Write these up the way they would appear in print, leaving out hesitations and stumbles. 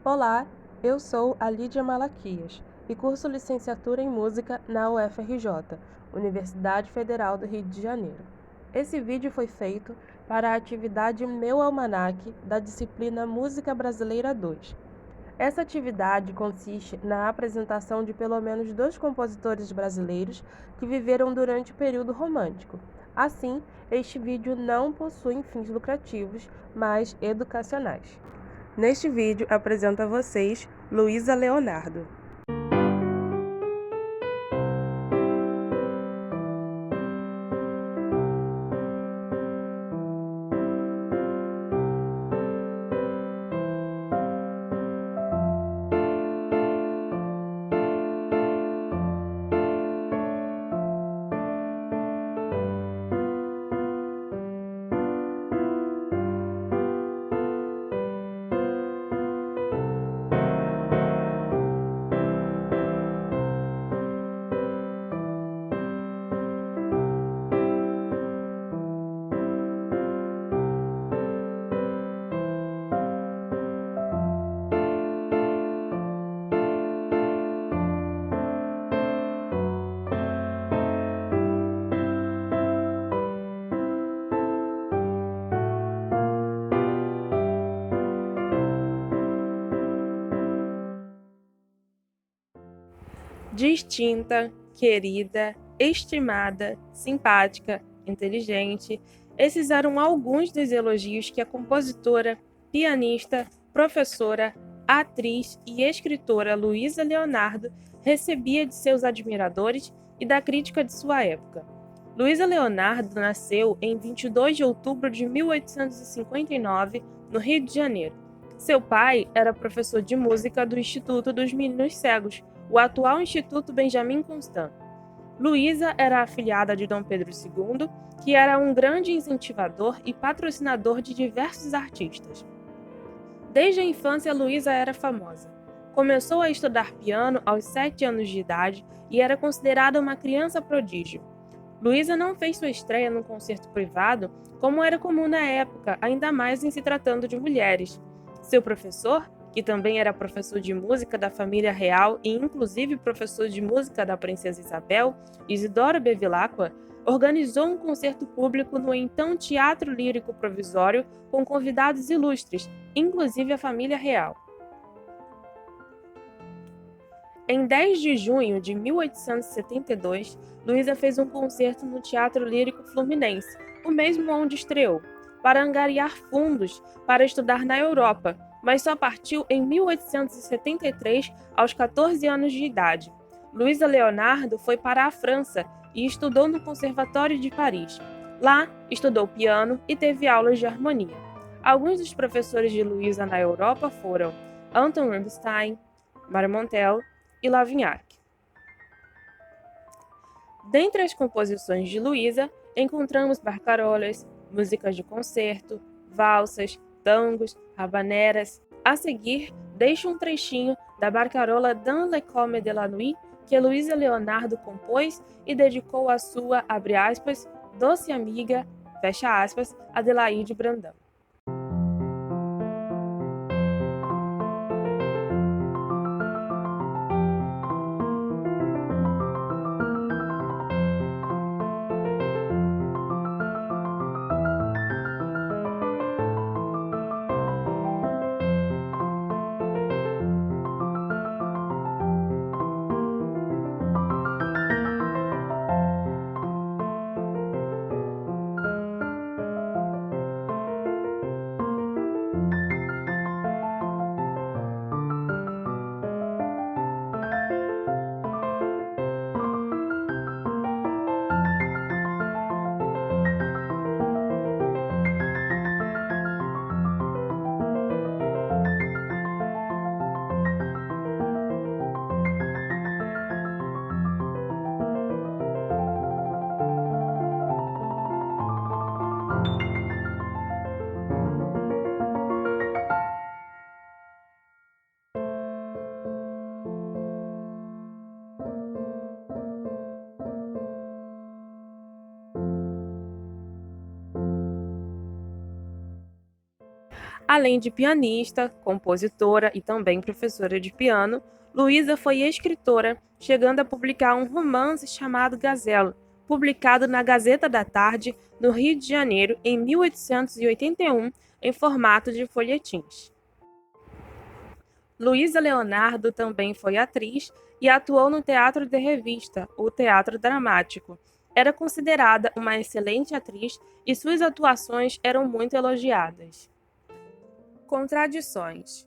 Olá, eu sou a Lídia Malaquias e curso licenciatura em Música na UFRJ, Universidade Federal do Rio de Janeiro. Esse vídeo foi feito para a atividade Meu Almanaque da disciplina Música Brasileira 2. Essa atividade consiste na apresentação de pelo menos 2 compositores brasileiros que viveram durante o período romântico. Assim, este vídeo não possui fins lucrativos, mas educacionais. Neste vídeo, apresento a vocês Luísa Leonardo. Distinta, querida, estimada, simpática, inteligente. Esses eram alguns dos elogios que a compositora, pianista, professora, atriz e escritora Luísa Leonardo recebia de seus admiradores e da crítica de sua época. Luísa Leonardo nasceu em 22 de outubro de 1859, no Rio de Janeiro. Seu pai era professor de música do Instituto dos Meninos Cegos, o atual Instituto Benjamin Constant. Luísa era afilhada de Dom Pedro II, que era um grande incentivador e patrocinador de diversos artistas. Desde a infância, Luísa era famosa. Começou a estudar piano aos 7 anos de idade e era considerada uma criança prodígio. Luísa não fez sua estreia num concerto privado, como era comum na época, ainda mais em se tratando de mulheres. Seu professor, que também era professor de música da família real e inclusive professor de música da princesa Isabel, Isidoro Bevilacqua, organizou um concerto público no então Teatro Lírico Provisório com convidados ilustres, inclusive a família real. Em 10 de junho de 1872, Luísa fez um concerto no Teatro Lírico Fluminense, o mesmo onde estreou, para angariar fundos para estudar na Europa, mas só partiu em 1873, aos 14 anos de idade. Luísa Leonardo foi para a França e estudou no Conservatório de Paris. Lá, estudou piano e teve aulas de harmonia. Alguns dos professores de Luísa na Europa foram Anton Rubinstein, Marmontel e Lavignac. Dentre as composições de Luísa, encontramos barcarolas, músicas de concerto, valsas, tangos, habaneras. A seguir, deixo um trechinho da barcarola Dans le Comme de la Nuit, que Luísa Leonardo compôs e dedicou à sua, abre aspas, doce amiga, fecha aspas, Adelaide Brandão. Além de pianista, compositora e também professora de piano, Luísa foi escritora, chegando a publicar um romance chamado Gazela, publicado na Gazeta da Tarde, no Rio de Janeiro, em 1881, em formato de folhetins. Luísa Leonardo também foi atriz e atuou no teatro de revista, o teatro dramático. Era considerada uma excelente atriz e suas atuações eram muito elogiadas. Contradições.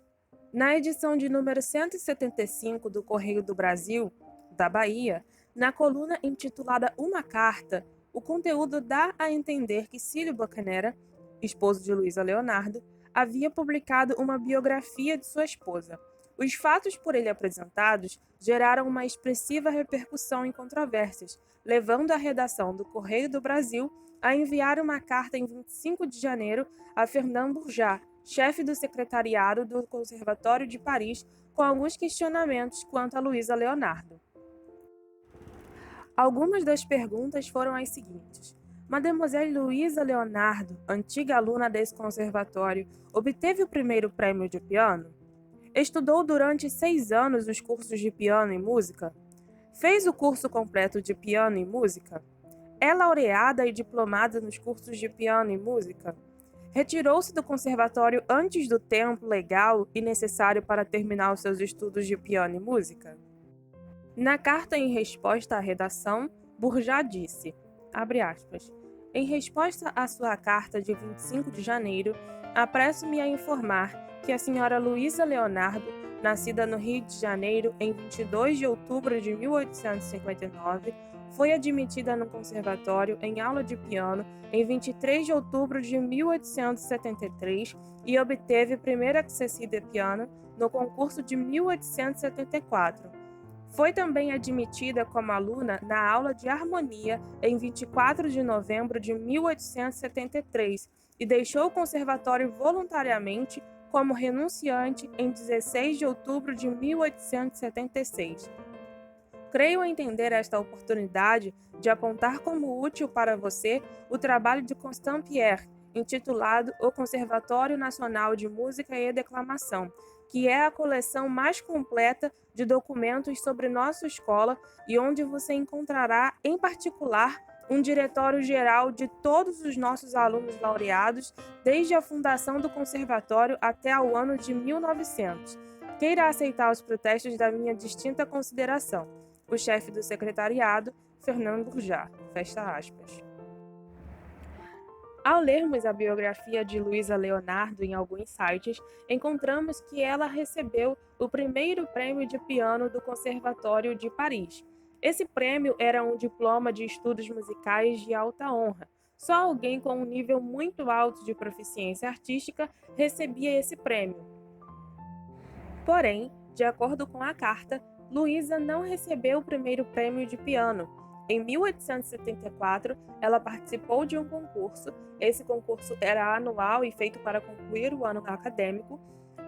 Na edição de número 175 do Correio do Brasil, da Bahia, na coluna intitulada Uma Carta, o conteúdo dá a entender que Cílio Bocaneira, esposo de Luísa Leonardo, havia publicado uma biografia de sua esposa. Os fatos por ele apresentados geraram uma expressiva repercussão em controvérsias, levando a redação do Correio do Brasil a enviar uma carta em 25 de janeiro a Fernand Bourjat, chefe do secretariado do Conservatório de Paris, com alguns questionamentos quanto a Luísa Leonardo. Algumas das perguntas foram as seguintes. Mademoiselle Luísa Leonardo, antiga aluna desse conservatório, obteve o primeiro prêmio de piano? Estudou durante 6 anos os cursos de piano e música? Fez o curso completo de piano e música? É laureada e diplomada nos cursos de piano e música? Retirou-se do conservatório antes do tempo legal e necessário para terminar os seus estudos de piano e música? Na carta em resposta à redação, Bourjat disse, abre aspas, em resposta à sua carta de 25 de janeiro, apresso-me a informar que a senhora Luísa Leonardo, nascida no Rio de Janeiro em 22 de outubro de 1859, foi admitida no conservatório em aula de piano em 23 de outubro de 1873 e obteve primeiro accessit de piano no concurso de 1874. Foi também admitida como aluna na aula de harmonia em 24 de novembro de 1873 e deixou o conservatório voluntariamente como renunciante em 16 de outubro de 1876. Creio entender esta oportunidade de apontar como útil para você o trabalho de Constant Pierre, intitulado O Conservatório Nacional de Música e Declamação, que é a coleção mais completa de documentos sobre nossa escola e onde você encontrará, em particular, um diretório geral de todos os nossos alunos laureados, desde a fundação do conservatório até ao ano de 1900. Queira aceitar os protestos da minha distinta consideração. O chefe do secretariado, Fernand Bourjat. Fecha aspas. Ao lermos a biografia de Luísa Leonardo em alguns sites, encontramos que ela recebeu o primeiro prêmio de piano do Conservatório de Paris. Esse prêmio era um diploma de estudos musicais de alta honra. Só alguém com um nível muito alto de proficiência artística recebia esse prêmio. Porém, de acordo com a carta, Luísa não recebeu o primeiro prêmio de piano. Em 1874, ela participou de um concurso. Esse concurso era anual e feito para concluir o ano acadêmico,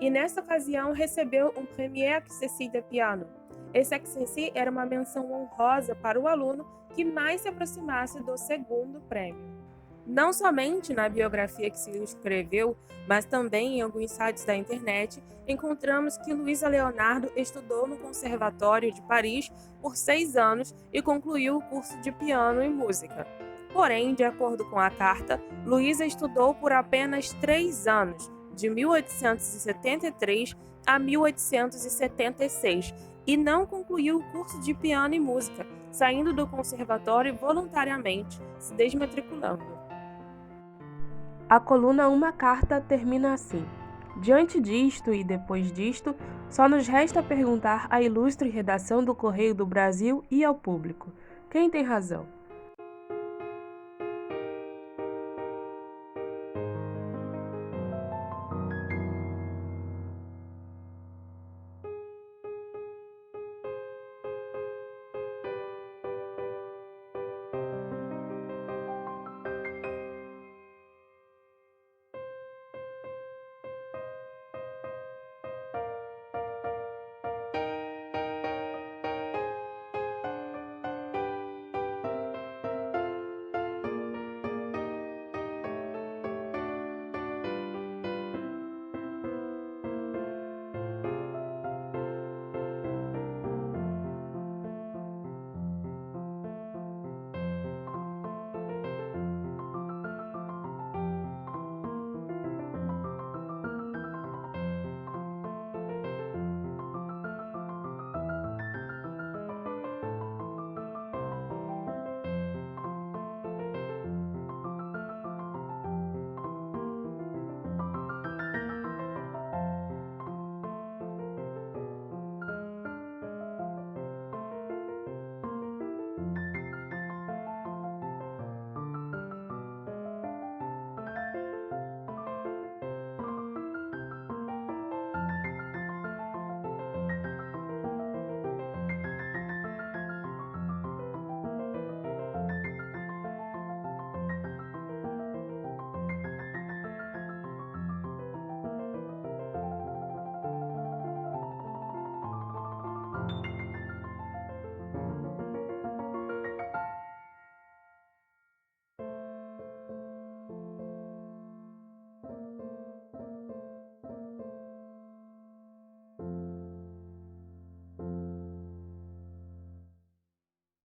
e nessa ocasião recebeu um Premier Accessit de Piano. Esse accessit era uma menção honrosa para o aluno que mais se aproximasse do segundo prêmio. Não somente na biografia que se escreveu, mas também em alguns sites da internet, encontramos que Luísa Leonardo estudou no Conservatório de Paris por 6 anos e concluiu o curso de piano e música. Porém, de acordo com a carta, Luísa estudou por apenas 3 anos, de 1873 a 1876, e não concluiu o curso de piano e música, saindo do conservatório voluntariamente, se desmatriculando. A coluna Uma Carta termina assim. Diante disto e depois disto, só nos resta perguntar à ilustre redação do Correio do Brasil e ao público: quem tem razão?